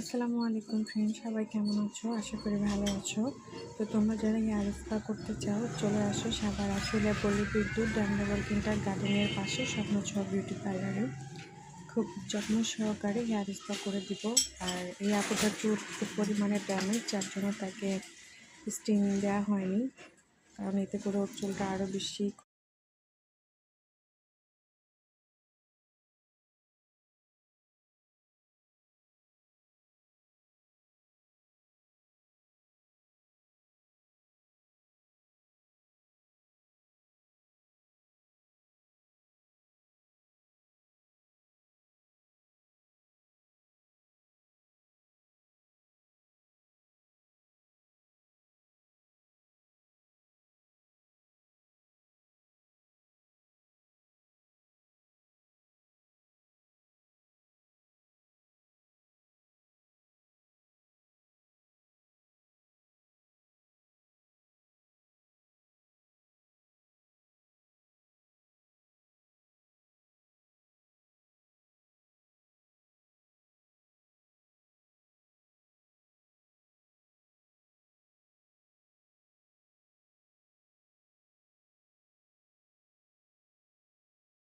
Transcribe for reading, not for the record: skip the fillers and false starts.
আসসালামু আলাইকুম ফ্রেন্ড, সবাই কেমন আছো? আশা করি ভালো আছো। তো তোমরা যারা হেয়ার স্পা করতে চাও চলে আসো সাভার আসলে পল্লী বিদ্যুৎ ডায়মন্ড কিন্টার গার্ডেনের পাশে স্বপ্নছোঁয়া বিউটি পার্লারে। খুব যত্ন সহকারে হেয়ার স্পা করে দিব। আর এই আপুটার চুল খুব পরিমাণে ড্যামেজ, যার জন্য তাকে স্টিং দেওয়া হয়নি, কারণ এতে করে ওর চুলটা আরও বেশি